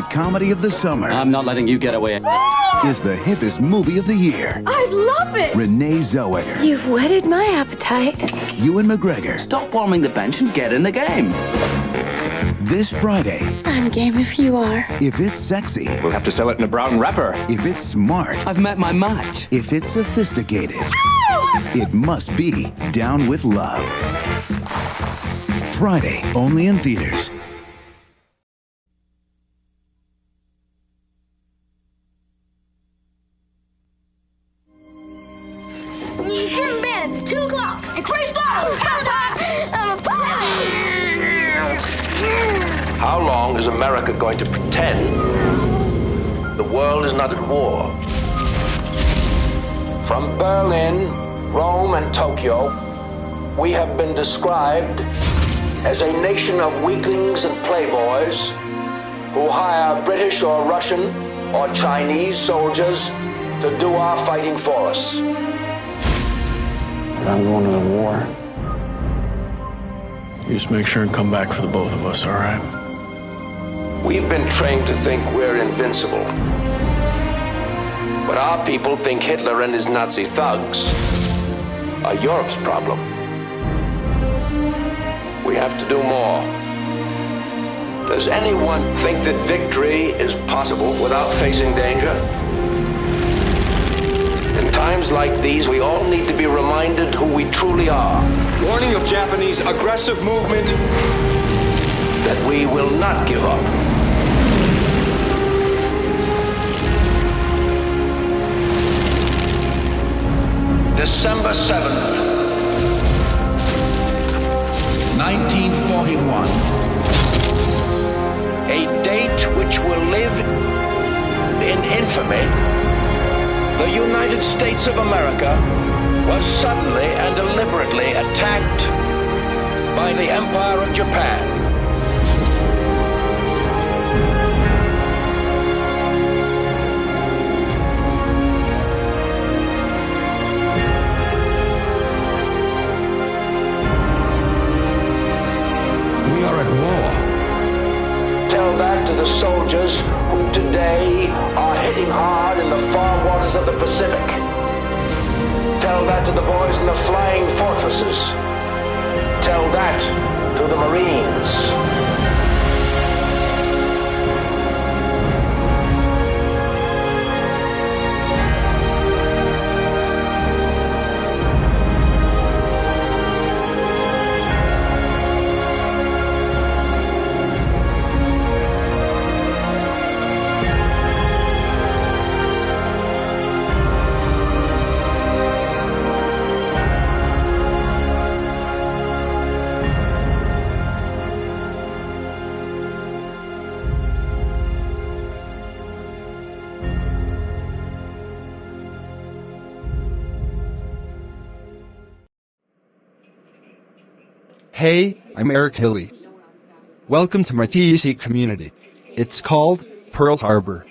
romantic comedy of the summer. I'm not letting you get away. Is the hippest movie of the year. I love it! Renee Zellweger. You've whetted my appetite. Ewan McGregor. Stop warming the bench and get in the game. This Friday. I'm game if you are. If it's sexy. We'll have to sell it in a brown wrapper. If it's smart. I've met my match. If it's sophisticated. It must be Down with Love. Friday, only in theaters. German band, it's 2 o'clock. Increase bottles! How long is America going to pretend the world is not at war? From Berlin, Rome, and Tokyo, we have been described as a nation of weaklings and playboys who hire British or Russian or Chinese soldiers to do our fighting for us. If I'm going to the war, you just make sure and come back for the both of us, all right? We've been trained to think we're invincible. But our people think Hitler and his Nazi thugs are Europe's problem. We have to do more. Does anyone think that victory is possible without facing danger? In times like these, we all need to be reminded who we truly are. Warning of Japanese aggressive movement. That we will not give up. December 7th, 1941. A date which will live in infamy. The United States of America was suddenly and deliberately attacked by the Empire of Japan. We are at war. Tell that to the soldiers who today are hitting hard in the far waters of the Pacific. Tell that to the boys in the flying fortresses. Tell that to the Marines. Hey, I'm Eric Hilly. Welcome to my TEC Community. It's called Pearl Harbor.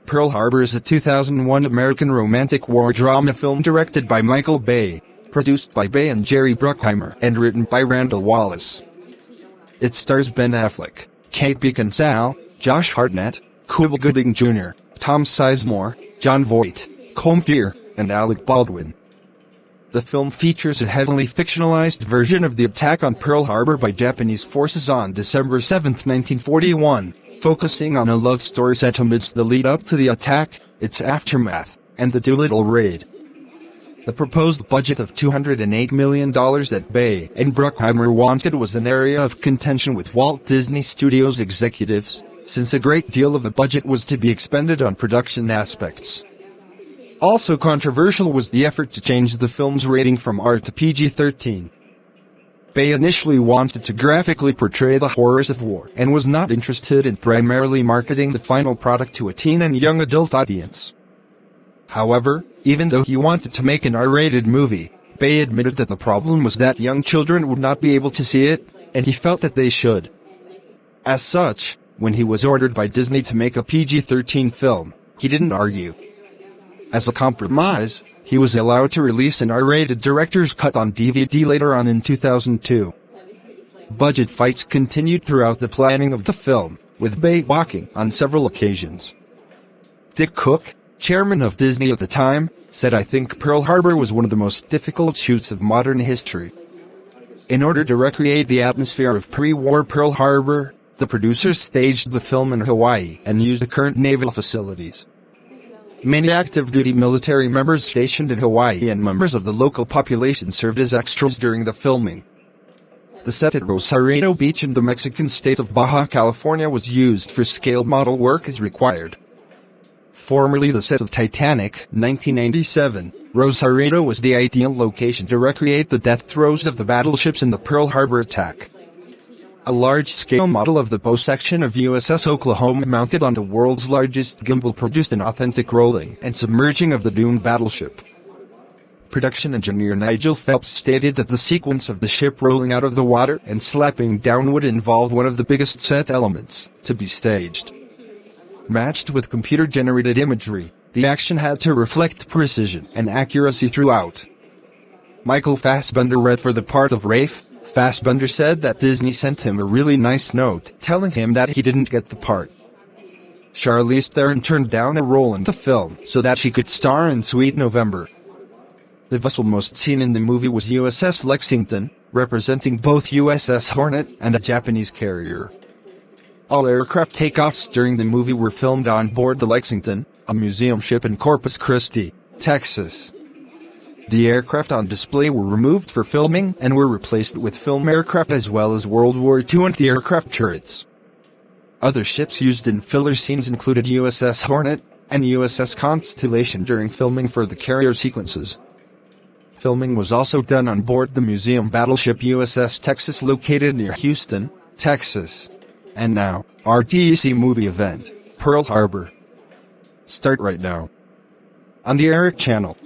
Pearl Harbor is a 2001 American romantic war drama film directed by Michael Bay, produced by Bay and Jerry Bruckheimer, and written by Randall Wallace. It stars Ben Affleck, Kate Beckinsale, Josh Hartnett, Cuba Gooding Jr., Tom Sizemore, John Voight, Colm Feore, and Alec Baldwin. The film features a heavily fictionalized version of the attack on Pearl Harbor by Japanese forces on December 7, 1941, focusing on a love story set amidst the lead-up to the attack, its aftermath, and the Doolittle raid. The proposed budget of $208 million that Bay and Bruckheimer wanted was an area of contention with Walt Disney Studios executives, since a great deal of the budget was to be expended on production aspects. Also controversial was the effort to change the film's rating from R to PG-13. Bay initially wanted to graphically portray the horrors of war and was not interested in primarily marketing the final product to a teen and young adult audience. However, even though he wanted to make an R-rated movie, Bay admitted that the problem was that young children would not be able to see it, and he felt that they should. As such, when he was ordered by Disney to make a PG-13 film, he didn't argue. As a compromise, he was allowed to release an R-rated director's cut on DVD later on in 2002. Budget fights continued throughout the planning of the film, with Bay walking on several occasions. Dick Cook, chairman of Disney at the time, said, "I think Pearl Harbor was one of the most difficult shoots of modern history." In order to recreate the atmosphere of pre-war Pearl Harbor, the producers staged the film in Hawaii and used the current naval facilities. Many active-duty military members stationed in Hawaii and members of the local population served as extras during the filming. The set at Rosarito Beach in the Mexican state of Baja California was used for scale model work as required. Formerly the set of Titanic, 1997, Rosarito was the ideal location to recreate the death throes of the battleships in the Pearl Harbor attack. A large-scale model of the bow section of USS Oklahoma mounted on the world's largest gimbal produced an authentic rolling and submerging of the doomed battleship. Production engineer Nigel Phelps stated that the sequence of the ship rolling out of the water and slapping down would involve one of the biggest set elements to be staged. Matched with computer-generated imagery, the action had to reflect precision and accuracy throughout. Michael Fassbender read for the part of Rafe. Fassbender said that Disney sent him a really nice note telling him that he didn't get the part. Charlize Theron turned down a role in the film so that she could star in Sweet November. The vessel most seen in the movie was USS Lexington, representing both USS Hornet and a Japanese carrier. All aircraft takeoffs during the movie were filmed on board the Lexington, a museum ship in Corpus Christi, Texas. The aircraft on display were removed for filming and were replaced with film aircraft as well as World War II anti-aircraft turrets. Other ships used in filler scenes included USS Hornet and USS Constellation during filming for the carrier sequences. Filming was also done on board the museum battleship USS Texas located near Houston, Texas. And now, our TEC movie event, Pearl Harbor. Start right now. On the Eric channel.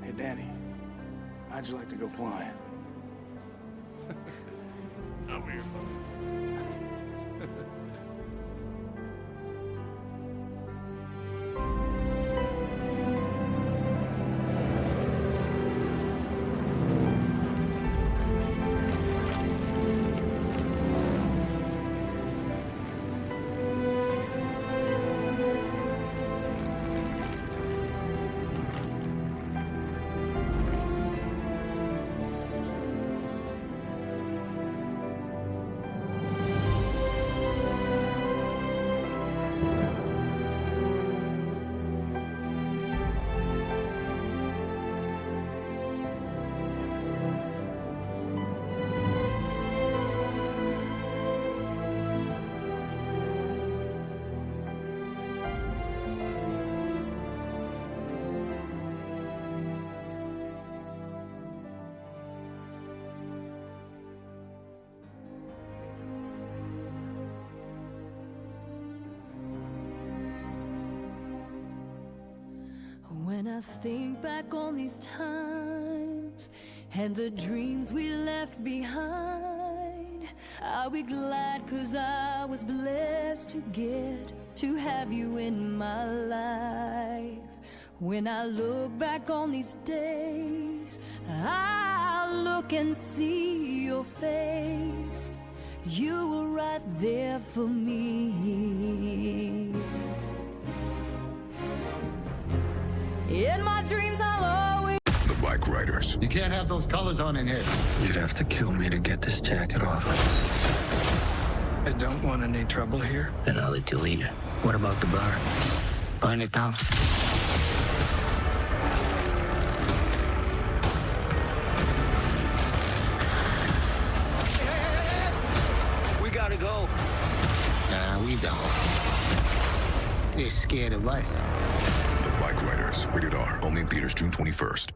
Hey, Danny, how'd you like to go flying? Over here. When I think back on these times and the dreams we left behind, I'll be glad 'cause I was blessed to get to have you in my life. When I look back on these days, I'll look and see your face. You were right there for me. In my dreams, I'll always. The Bike Riders. You can't have those colors on in here. You'd have to kill me to get this jacket off. I don't want any trouble here. Then I'll let you lead. What about the bar? Burn it down. We gotta go. Nah, we don't. You're scared of us. The Bike Riders. Rated R. Only in theaters June 21st.